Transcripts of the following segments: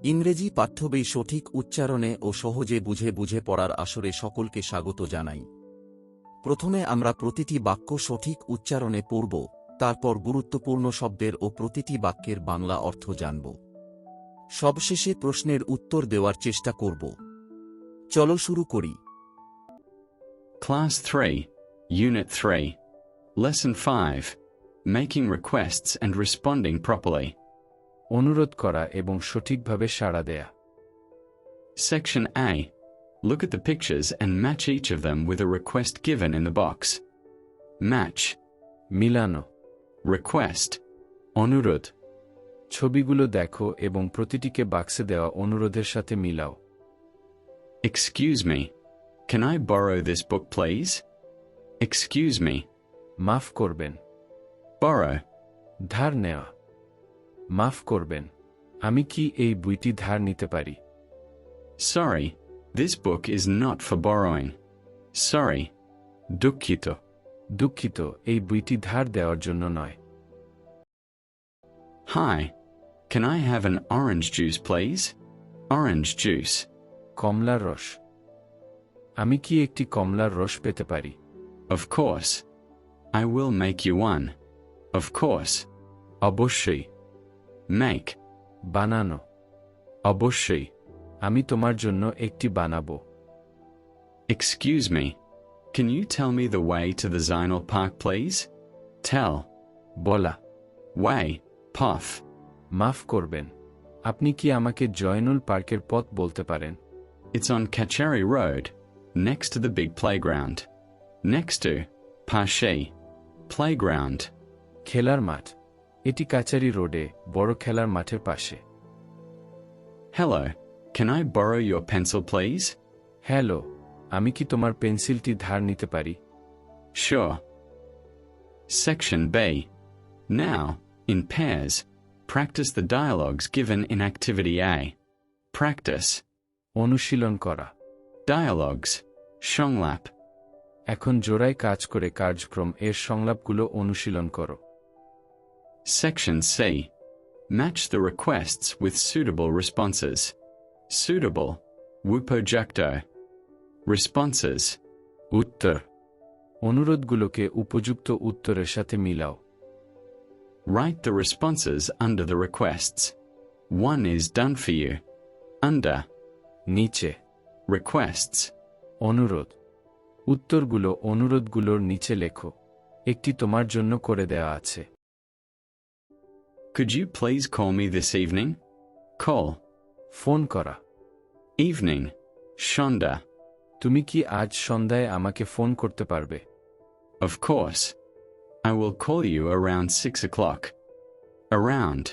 ইংরেজি পাঠ্যবই সঠিক উচ্চারণে ও সহজে বুঝে পড়ার আসরে সকলকে স্বাগত জানাই। প্রথমে আমরা প্রতিটি বাক্য সঠিক উচ্চারণে পড়ব, তারপর গুরুত্বপূর্ণ শব্দের ও প্রতিটি বাক্যের বাংলা অর্থ জানব। সবশেষে প্রশ্নের উত্তর দেওয়ার চেষ্টা করব। চলো শুরু করি। Class 3, Unit 3, Lesson 5, Making Requests and Responding Properly. অনুরোধ করা এবং সঠিকভাবে সাড়া দেয়া। Section A. Look at the pictures and match each of them with a request given in the box. Match. মিলানো। Request. অনুরোধ। ছবিগুলো দেখো এবং প্রতিটিকে বাক্সে দেওয়া অনুরোধের সাথে মিলাও। Excuse me. Can I borrow this book, please? Excuse me. মাফ করবেন। Borrow. ধার নেওয়া। মাফ করবেন, আমি কি এই বইটি ধার নিতে পারি? Sorry, this book is not for borrowing. Sorry. দুঃখিত। দুঃখিত, এই বইটি ধার দেওয়ার জন্য নয়। Hi. Can I have an orange juice, please? Orange juice. কমলার রস। আমি কি একটি কমলার রস পেতে পারি? Of course. I will make you one. Of course. অবশ্যই। Make. বানানো। অবশ্যই, আমি তোমার জন্য একটি বানাবো। Excuse me. Can you tell me the way to the Zynal Park, please? Tell. বলা। Way. Path. মাফ করবেন, আপনি কি আমাকে জয়নুল পার্কের পথ বলতে পারেন? It's on Kachari Road, next to the big playground. Next to. Pashe. Playground. খেলার মাঠ। এটি কাচারি রোডে, বড় খেলার মাঠের পাশে। Hello. Can I borrow your pencil, please? Hello, আমি কি তোমার পেন্সিলটি ধার নিতে পারি? Sure. Section B. Now, in pairs, practice the dialogues given in Activity A. Practice. অনুশীলন করা। Dialogues. Shonglap. এখন জোড়ায় কাজ করে কার্যক্রম এর সংলাপগুলো অনুশীলন করো। Section C. Match the requests with suitable responses. Suitable. Wupojukto. Responses. উত্তর। অনুরোধগুলোকে উপযুক্ত উত্তরের সাথে মিলাও। Write the responses under the requests. One is done for you. Under. নিচে। Requests. অনুরোধ। উত্তরগুলো অনুরোধগুলোর নিচে লেখো। একটি তোমার জন্য করে দেওয়া আছে। Could you please call me this evening? Call. Phone করা। Evening. Shonda. তুমি কি আজ সন্ধ্যায় আমাকে ফোন করতে পারবে? Of course. I will call you around 6 o'clock. Around.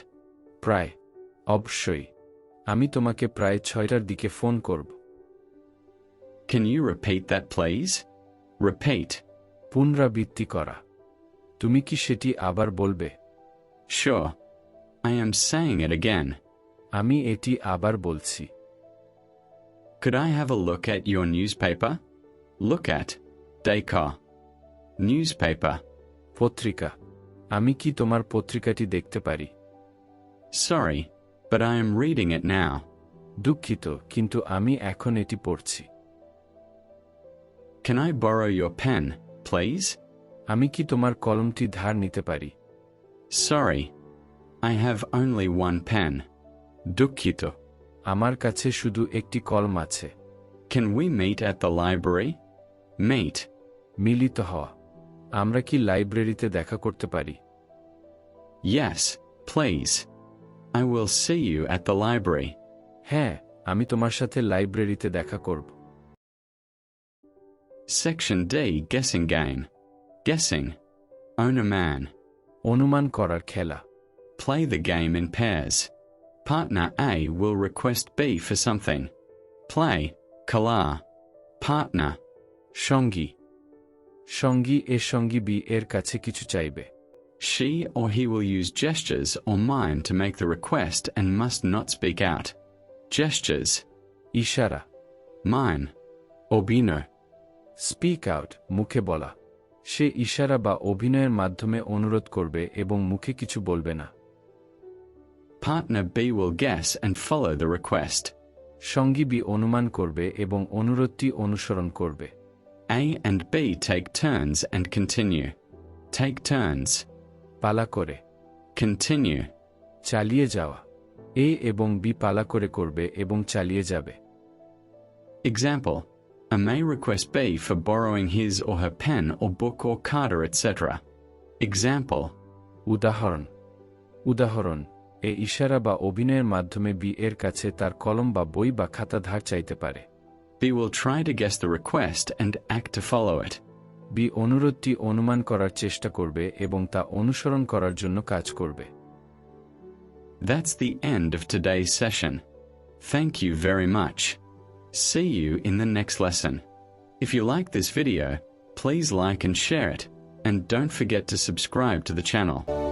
প্রায়। অবশ্যই, আমি তোমাকে প্রায় 6টার দিকে ফোন করব। Can you repeat that, please? Repeat. পুনরাবৃত্তি করা। তুমি কি সেটি আবার বলবে? Sure. I am saying it again. আমি এটি আবার বলছি। Could I have a look at your newspaper? Look at. Dekar. Newspaper. পত্রিকা। আমি কি তোমার পত্রিকাটি দেখতে পারি? Sorry, but I am reading it now. দুঃখিত, কিন্তু আমি এখন এটি পড়ছি। Can I borrow your pen, please? আমি কি তোমার কলমটি ধার নিতে পারি? Sorry. I have only one pen. দুঃখিত, আমার কাছে শুধু একটি কলম আছে। Can we meet at the library? Meet. মিলিত হওয়া। আমরা কি লাইব্রেরিতে দেখা করতে পারি? Yes, please. I will see you at the library. হ্যাঁ, আমি তোমার সাথে লাইব্রেরিতে দেখা করব। Section D. Guessing game. Guessing. Own a man. অনুমান করার খেলা। Play the game in pairs. Partner A will request B for something. Play. Kala. Partner. সঙ্গী। সঙ্গী সঙ্গী বি এর কাছে কিছু চাইবে। She or he will use gestures or mime to make the request and must not speak out. Gestures. ইশারা। Mime. অভিনয়। Speak out, মুখে বলা। সে ইশারা বা অভিনয়ের মাধ্যমে অনুরোধ করবে এবং মুখে কিছু বলবে না। Partner B will guess and follow the request. সঙ্গী বি অনুমান করবে এবং অনুরোধটি অনুসরণ করবে। A and B take turns and continue. Take turns. পালা করে, Continue. চালিয়ে যাওয়া। এ এবং বি পালা করে করবে এবং চালিয়ে যাবে। Example. A may request B for borrowing his or her pen or book or card, etc. Example. উদাহরণ, উদাহরণ, এ ইশারা বা অভিনয়ের মাধ্যমে বি এর কাছে তার কলম বা বই বা খাতা ধার চাইতে পারে। B will try to guess the request and act to follow it. বি অনুরোধটি অনুমান করার চেষ্টা করবে এবং তা অনুসরণ করার জন্য কাজ করবে। That's the end of today's session. Thank you very much. See you in the next lesson. If you like this video, please like and share it, and don't forget to subscribe to the channel.